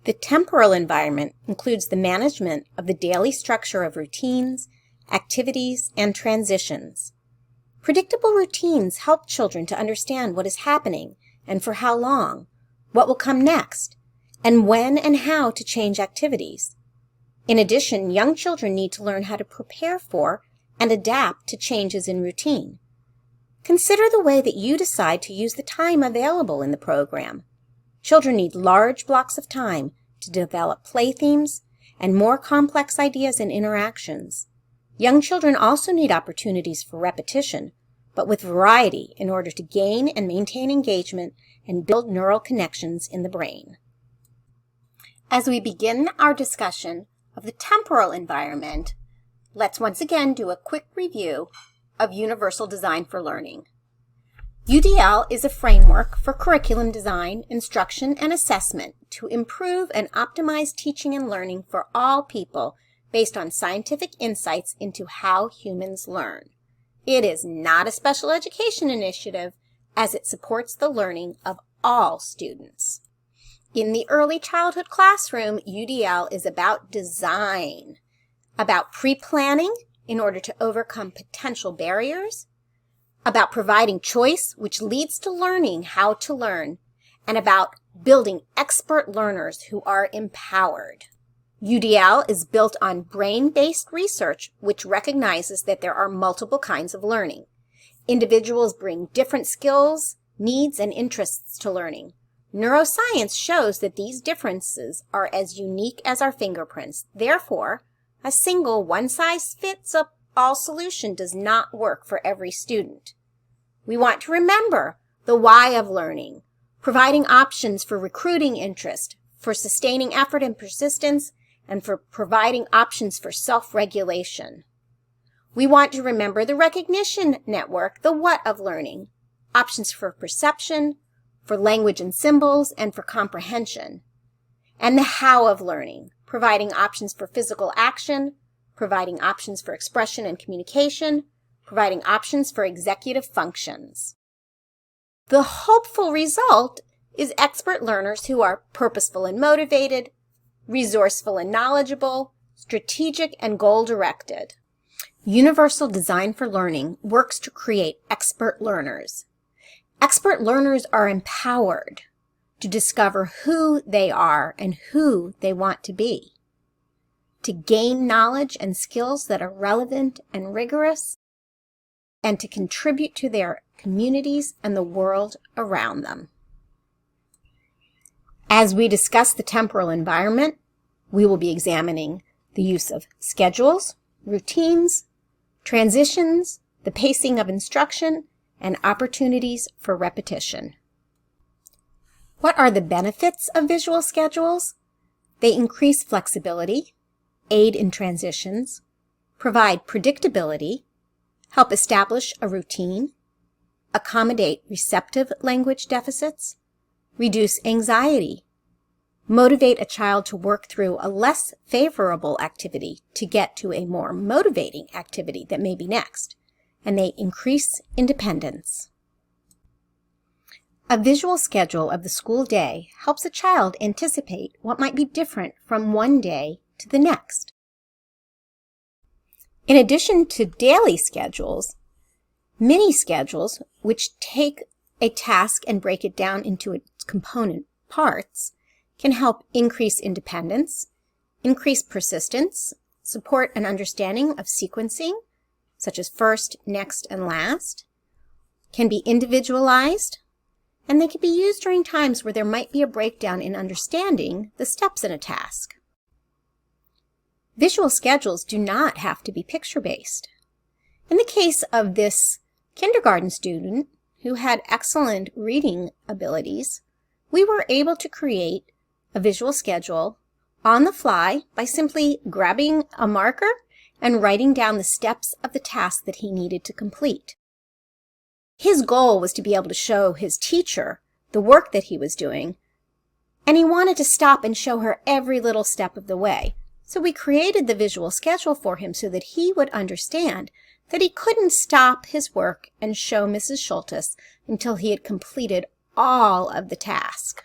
The temporal environment includes the management of the daily structure of routines, activities, and transitions. Predictable routines help children to understand what is happening and for how long, what will come next, and when and how to change activities. In addition, young children need to learn how to prepare for and adapt to changes in routine. Consider the way that you decide to use the time available in the program. Children need large blocks of time to develop play themes and more complex ideas and interactions. Young children also need opportunities for repetition, but with variety in order to gain and maintain engagement and build neural connections in the brain. As we begin our discussion of the temporal environment, let's once again do a quick review of Universal Design for Learning. UDL is a framework for curriculum design, instruction, and assessment to improve and optimize teaching and learning for all people based on scientific insights into how humans learn. It is not a special education initiative as it supports the learning of all students. In the early childhood classroom, UDL is about design, about pre-planning in order to overcome potential barriers, about providing choice, which leads to learning how to learn, and about building expert learners who are empowered. UDL is built on brain-based research, which recognizes that there are multiple kinds of learning. Individuals bring different skills, needs, and interests to learning. Neuroscience shows that these differences are as unique as our fingerprints. Therefore, a single one-size-fits-all solution does not work for every student. We want to remember the why of learning, providing options for recruiting interest, for sustaining effort and persistence, and for providing options for self-regulation. We want to remember the recognition network, the what of learning, options for perception, for language and symbols, and for comprehension, and the how of learning, providing options for physical action, providing options for expression and communication, providing options for executive functions. The hopeful result is expert learners who are purposeful and motivated, resourceful and knowledgeable, strategic and goal-directed. Universal Design for Learning works to create expert learners. Expert learners are empowered to discover who they are and who they want to be, to gain knowledge and skills that are relevant and rigorous, and to contribute to their communities and the world around them. As we discuss the temporal environment, we will be examining the use of schedules, routines, transitions, the pacing of instruction, and opportunities for repetition. What are the benefits of visual schedules? They increase flexibility, aid in transitions, provide predictability, help establish a routine, accommodate receptive language deficits, reduce anxiety, motivate a child to work through a less favorable activity to get to a more motivating activity that may be next, and they increase independence. A visual schedule of the school day helps a child anticipate what might be different from one day to the next. In addition to daily schedules, mini schedules, which take a task and break it down into its component parts, can help increase independence, increase persistence, support an understanding of sequencing, such as first, next, and last, can be individualized, and they can be used during times where there might be a breakdown in understanding the steps in a task. Visual schedules do not have to be picture-based. In the case of this kindergarten student who had excellent reading abilities, we were able to create a visual schedule on the fly by simply grabbing a marker and writing down the steps of the task that he needed to complete. His goal was to be able to show his teacher the work that he was doing, and he wanted to stop and show her every little step of the way. So we created the visual schedule for him so that he would understand that he couldn't stop his work and show Mrs. Schultes until he had completed all of the task.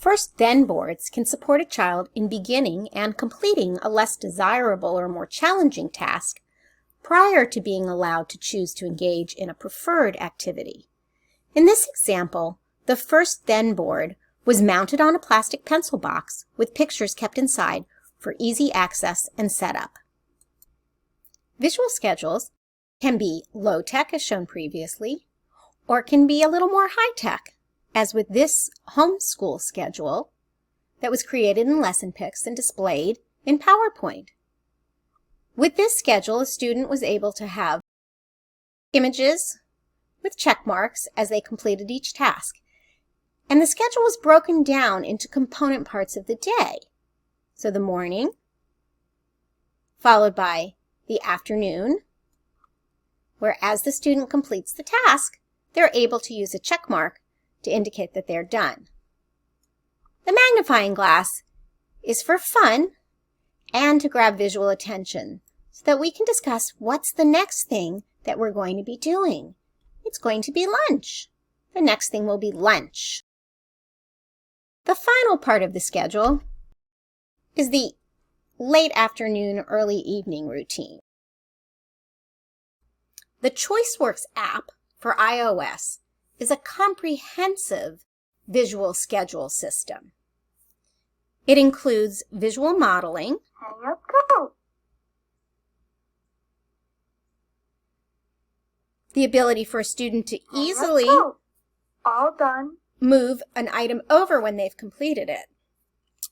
First-then boards can support a child in beginning and completing a less desirable or more challenging task prior to being allowed to choose to engage in a preferred activity. In this example, the first-then board was mounted on a plastic pencil box with pictures kept inside for easy access and setup. Visual schedules can be low-tech, as shown previously, or can be a little more high-tech, as with this homeschool schedule that was created in lesson pics and displayed in PowerPoint. With this schedule, a student was able to have images with check marks as they completed each task. And the schedule was broken down into component parts of the day. So the morning, followed by the afternoon, where as the student completes the task, they're able to use a check mark to indicate that they're done. The magnifying glass is for fun and to grab visual attention so that we can discuss what's the next thing that we're going to be doing. It's going to be lunch. The next thing will be lunch. The final part of the schedule is the late afternoon, early evening routine. The ChoiceWorks app for iOS is a comprehensive visual schedule system. It includes visual modeling, the ability for a student to easily move an item over when they've completed it.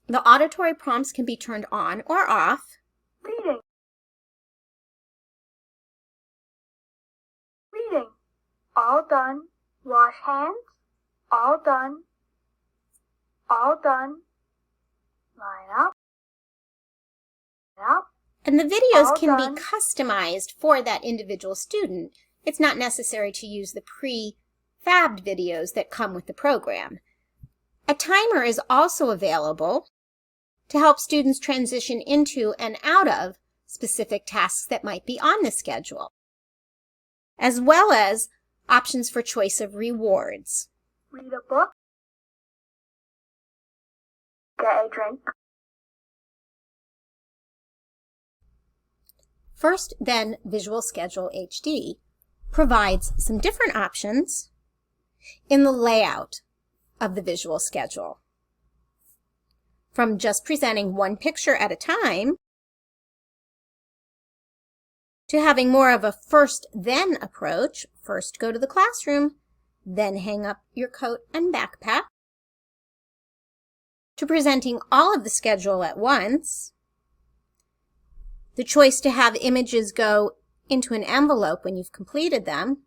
The auditory prompts can be turned on or off. Reading. All done. Wash hands. All done. All done. Line up. And the videos can be customized for that individual student. It's not necessary to use the pre-fabbed videos that come with the program. A timer is also available to help students transition into and out of specific tasks that might be on the schedule, as well as options for choice of rewards. Read a book. Get a drink. First Then Visual Schedule HD provides some different options in the layout of the visual schedule. From just presenting one picture at a time to having more of a first-then approach. First go to the classroom, then hang up your coat and backpack, to presenting all of the schedule at once, the choice to have images go into an envelope when you've completed them,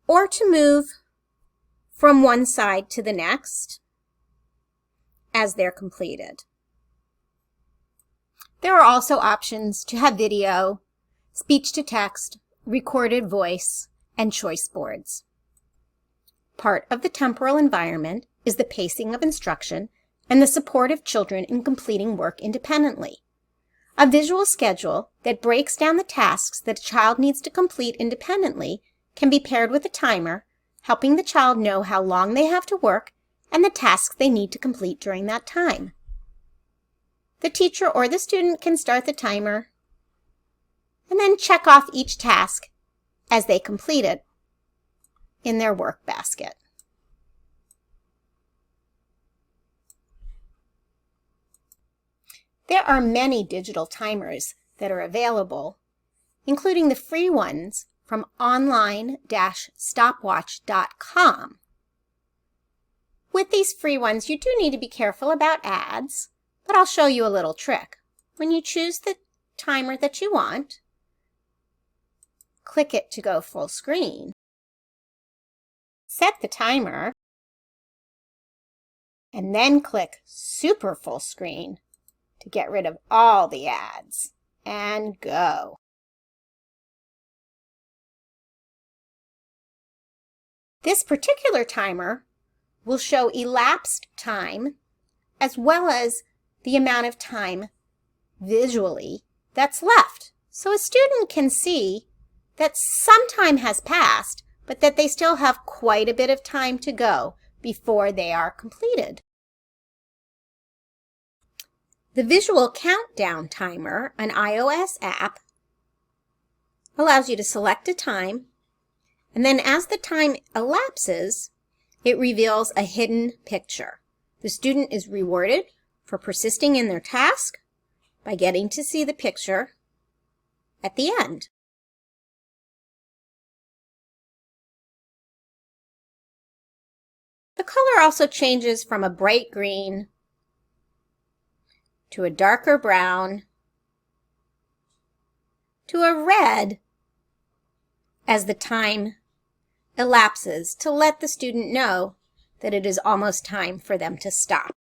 or to move from one side to the next as they're completed. There are also options to have video, speech to text, recorded voice, and choice boards. Part of the temporal environment is the pacing of instruction and the support of children in completing work independently. A visual schedule that breaks down the tasks that a child needs to complete independently can be paired with a timer, helping the child know how long they have to work and the tasks they need to complete during that time. The teacher or the student can start the timer and then check off each task as they complete it in their work basket. There are many digital timers that are available, including the free ones from online-stopwatch.com. With these free ones, you do need to be careful about ads, but I'll show you a little trick. When you choose the timer that you want, click it to go full screen, set the timer, and then click Super Full Screen to get rid of all the ads, and go. This particular timer will show elapsed time as well as the amount of time visually that's left. So a student can see that some time has passed, but that they still have quite a bit of time to go before they are completed. The visual countdown timer, an iOS app, allows you to select a time, and then as the time elapses, it reveals a hidden picture. The student is rewarded for persisting in their task by getting to see the picture at the end. The color also changes from a bright green to a darker brown to a red as the time elapses to let the student know that it is almost time for them to stop.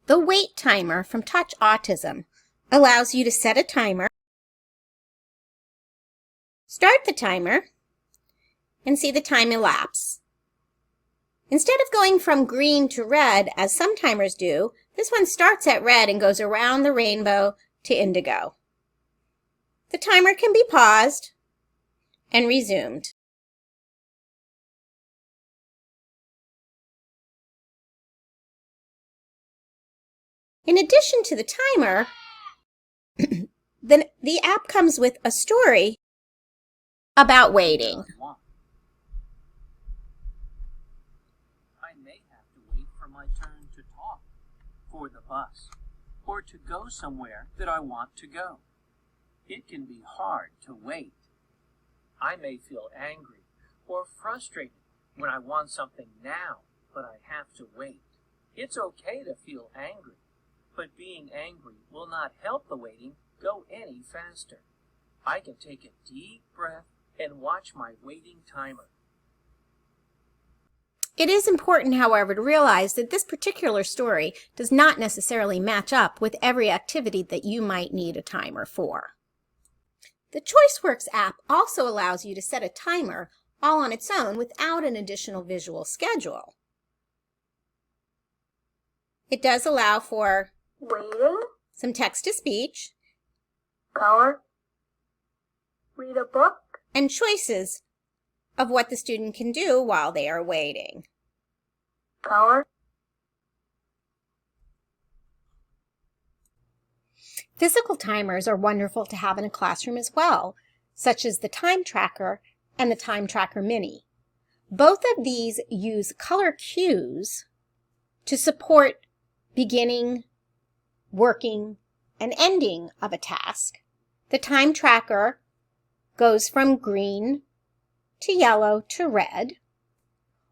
The wait timer from Touch Autism allows you to set a timer, start the timer, and see the time elapse. Instead of going from green to red, as some timers do, this one starts at red and goes around the rainbow to indigo. The timer can be paused and resumed. In addition to the timer, the app comes with a story about waiting. I may have to wait for my turn to talk, for the bus, or to go somewhere that I want to go. It can be hard to wait. I may feel angry or frustrated when I want something now, but I have to wait. It's okay to feel angry, but being angry will not help the waiting go any faster. I can take a deep breath and watch my waiting timer. It is important, however, to realize that this particular story does not necessarily match up with every activity that you might need a timer for. The ChoiceWorks app also allows you to set a timer all on its own without an additional visual schedule. It does allow for Waiting. some text-to-speech Color. Read a book. and choices of what the student can do while they are waiting. Color. Physical timers are wonderful to have in a classroom as well, such as the Time Tracker and the Time Tracker Mini. Both of these use color cues to support beginning, working, and ending of a task. The Time Tracker goes from green to yellow to red,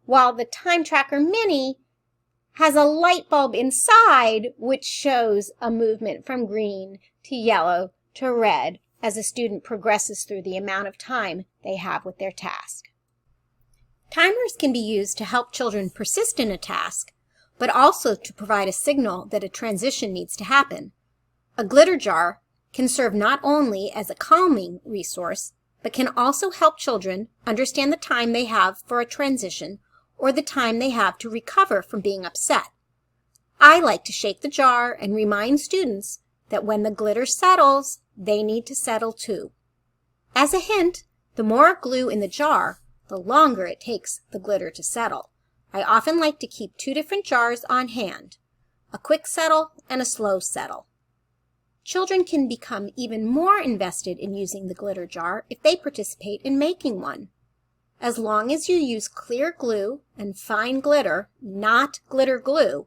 while the Time Tracker Mini has a light bulb inside which shows a movement from green to yellow to red as a student progresses through the amount of time they have with their task. Timers can be used to help children persist in a task, but also to provide a signal that a transition needs to happen. A glitter jar can serve not only as a calming resource, but can also help children understand the time they have for a transition or the time they have to recover from being upset. I like to shake the jar and remind students that when the glitter settles, they need to settle too. As a hint, the more glue in the jar, the longer it takes the glitter to settle. I often like to keep 2 different jars on hand, a quick settle and a slow settle. Children can become even more invested in using the glitter jar if they participate in making one. As long as you use clear glue and fine glitter, not glitter glue,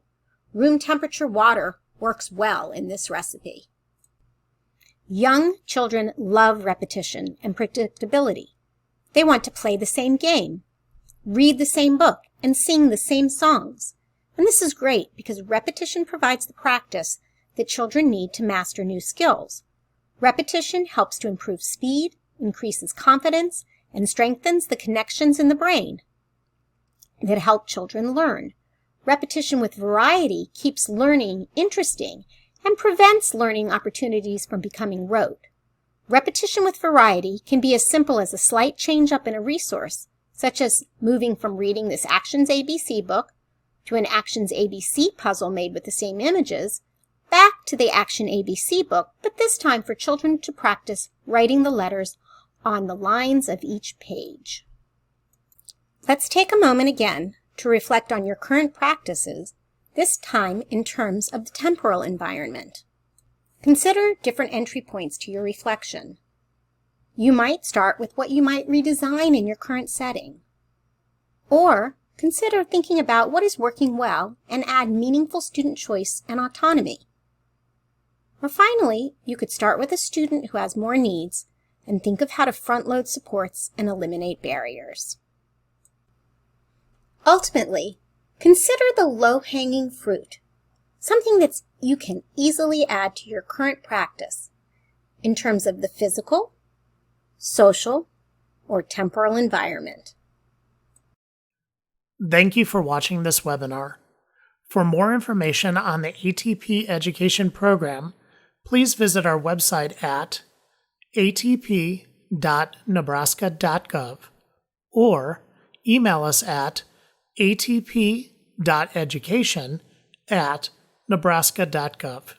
room temperature water works well in this recipe. Young children love repetition and predictability. They want to play the same game, read the same book, and sing the same songs. And this is great because repetition provides the practice that children need to master new skills. Repetition helps to improve speed, increases confidence, and strengthens the connections in the brain that help children learn. Repetition with variety keeps learning interesting and prevents learning opportunities from becoming rote. Repetition with variety can be as simple as a slight change up in a resource, such as moving from reading this Actions ABC book to an Actions ABC puzzle made with the same images, back to the Action ABC book, but this time for children to practice writing the letters on the lines of each page. Let's take a moment again to reflect on your current practices, this time in terms of the temporal environment. Consider different entry points to your reflection. You might start with what you might redesign in your current setting. Or consider thinking about what is working well and add meaningful student choice and autonomy. Or finally, you could start with a student who has more needs and think of how to front-load supports and eliminate barriers. Ultimately, consider the low-hanging fruit, something that you can easily add to your current practice in terms of the physical, social, or temporal environment. Thank you for watching this webinar. For more information on the ATP Education Program, please visit our website at atp.nebraska.gov or email us at atp.education@nebraska.gov.